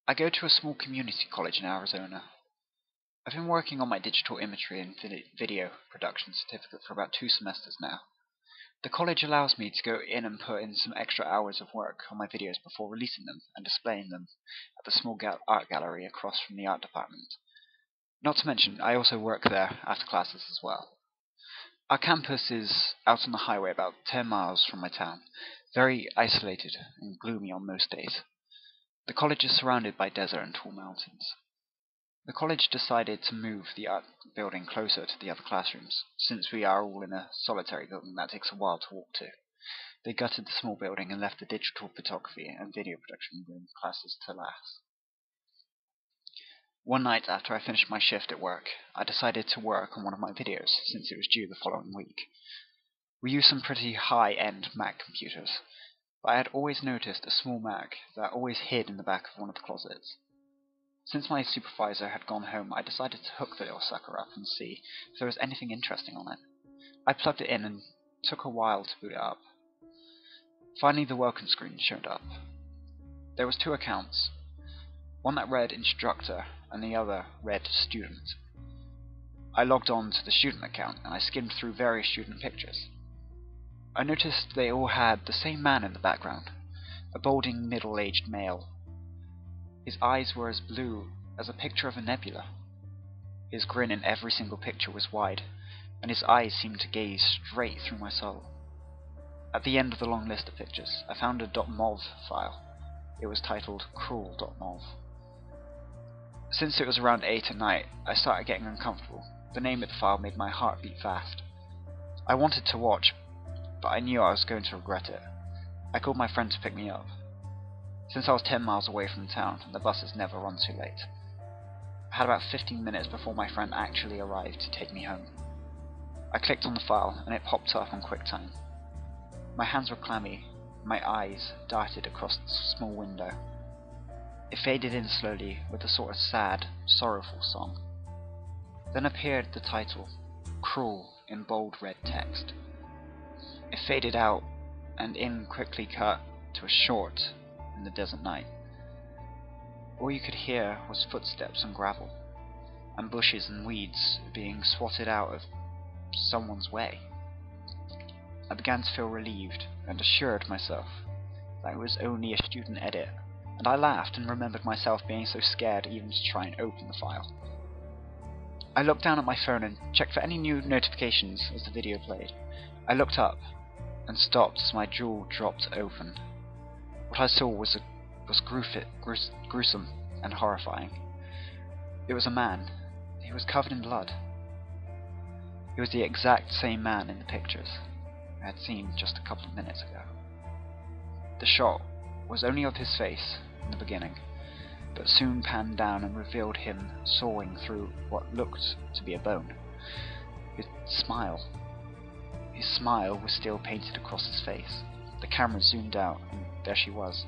I go to a small community college in Arizona. I've been working on my digital imagery and video production certificate for about 2 semesters now. The college allows me to go in and put in some extra hours of work on my videos before releasing them and displaying them at the small art gallery across from the art department. Not to mention, I also work there after classes as well. Our campus is out on the highway about 10 miles from my town, very isolated and gloomy on most days. The college is surrounded by desert and tall mountains. The college decided to move the art building closer to the other classrooms, since we are all in a solitary building that takes a while to walk to. They gutted the small building and left the digital photography and video production room classes to last. One night after I finished my shift at work, I decided to work on one of my videos, since it was due the following week. We used some pretty high-end Mac computers, but I had always noticed a small Mac that always hid in the back of one of the closets. Since my supervisor had gone home, I decided to hook the little sucker up and see if there was anything interesting on it. I plugged it in and took a while to boot it up. Finally, the welcome screen showed up. There was 2 accounts, one that read instructor and the other read student. I logged on to the student account and I skimmed through various student pictures. I noticed they all had the same man in the background, a balding middle-aged male. His eyes were as blue as a picture of a nebula. His grin in every single picture was wide, and his eyes seemed to gaze straight through my soul. At the end of the long list of pictures, I found a .mov file. It was titled Crawl.MOV. Since it was around 8 at night, I started getting uncomfortable. The name of the file made my heart beat fast. I wanted to watch, but I knew I was going to regret it. I called my friend to pick me up. Since I was 10 miles away from the town, and the buses never run too late, I had about 15 minutes before my friend actually arrived to take me home. I clicked on the file, and it popped up on QuickTime. My hands were clammy, my eyes darted across the small window. It faded in slowly with a sort of sad, sorrowful song. Then appeared the title, Cruel, in bold red text. It faded out, and in quickly cut to a short in the desert night. All you could hear was footsteps on gravel, and bushes and weeds being swatted out of someone's way. I began to feel relieved, and assured myself that it was only a student edit, and I laughed and remembered myself being so scared even to try and open the file. I looked down at my phone and checked for any new notifications as the video played. I looked up, and stopped as my jaw dropped open. What I saw was gruesome and horrifying. It was a man. He was covered in blood. He was the exact same man in the pictures I had seen just a couple of minutes ago. The shot was only of his face in the beginning, but soon panned down and revealed him sawing through what looked to be a bone. His smile was still painted across his face. The camera zoomed out, and there she was,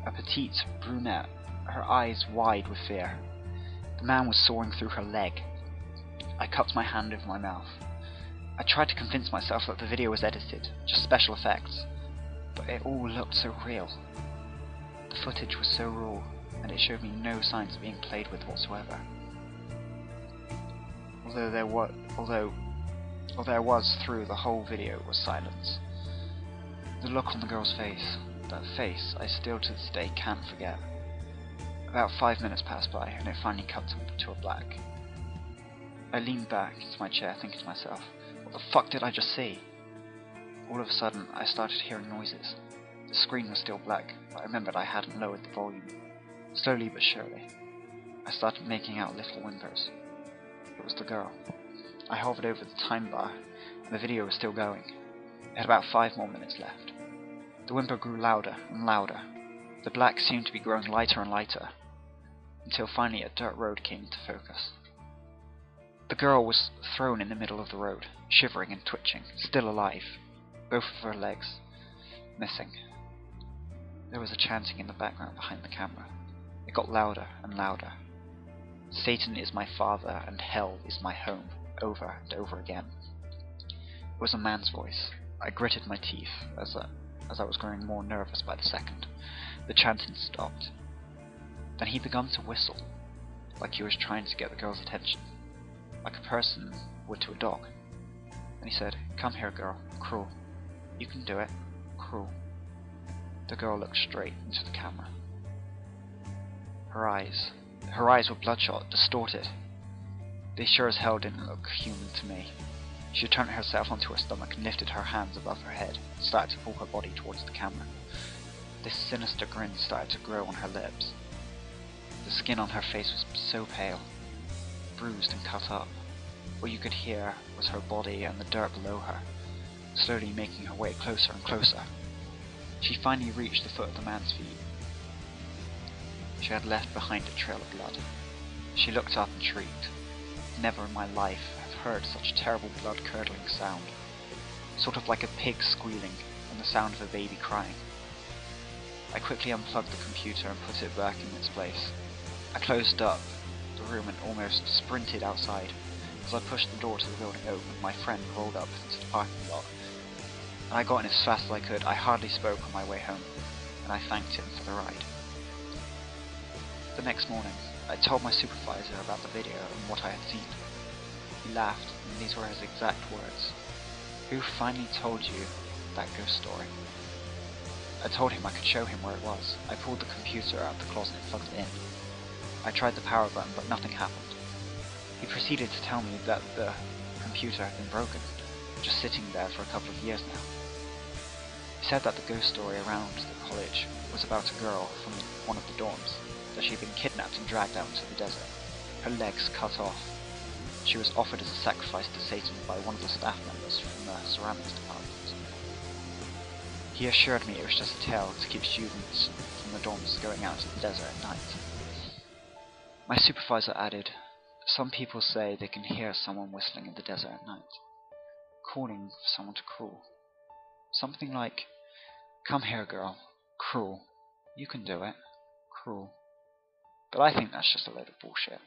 a petite brunette, her eyes wide with fear. The man was sawing through her leg. I cupped my hand over my mouth. I tried to convince myself that the video was edited, just special effects, but it all looked so real. The footage was so raw, and it showed me no signs of being played with whatsoever. Although there was through the whole video was silence. The look on the girl's face, that face I still to this day can't forget. About 5 minutes passed by, and it finally cut to a black. I leaned back into my chair thinking to myself, what the fuck did I just see? All of a sudden, I started hearing noises. The screen was still black, but I remembered I hadn't lowered the volume. Slowly but surely, I started making out little whimpers. It was the girl. I hovered over the time bar, and the video was still going. It had about 5 more minutes left. The whimper grew louder and louder. The black seemed to be growing lighter and lighter, until finally a dirt road came into focus. The girl was thrown in the middle of the road, shivering and twitching, still alive, both of her legs missing. There was a chanting in the background behind the camera. It got louder and louder. Satan is my father and hell is my home, over and over again. It was a man's voice. I gritted my teeth as I was growing more nervous by the second. The chanting stopped. Then he began to whistle, like he was trying to get the girl's attention, like a person would to a dog. Then he said, "Come here, girl, Crawl. You can do it, Crawl." The girl looked straight into the camera. Her eyes were bloodshot, distorted. They sure as hell didn't look human to me. She turned herself onto her stomach and lifted her hands above her head and started to pull her body towards the camera. This sinister grin started to grow on her lips. The skin on her face was so pale, bruised and cut up. What you could hear was her body and the dirt below her, slowly making her way closer and closer. She finally reached the foot of the man's feet. She had left behind a trail of blood. She looked up and shrieked. Never in my life have heard such a terrible blood-curdling sound, sort of like a pig squealing and the sound of a baby crying. I quickly unplugged the computer and put it back in its place. I closed up the room and almost sprinted outside. As I pushed the door to the building open, my friend rolled up into the parking lot, and I got in as fast as I could. I hardly spoke on my way home, and I thanked him for the ride. The next morning, I told my supervisor about the video and what I had seen. He laughed, and these were his exact words. "Who finally told you that ghost story?" I told him I could show him where it was. I pulled the computer out of the closet and plugged it in. I tried the power button, but nothing happened. He proceeded to tell me that the computer had been broken, just sitting there for a couple of years now. He said that the ghost story around the college was about a girl from one of the dorms, that she had been kidnapped and dragged out into the desert, her legs cut off. She was offered as a sacrifice to Satan by one of the staff members from the ceramics department. He assured me it was just a tale to keep students from the dorms going out into the desert at night. My supervisor added, "Some people say they can hear someone whistling in the desert at night, calling for someone to crawl. Something like, 'Come here, girl, crawl. You can do it, crawl.' But I think that's just a load of bullshit."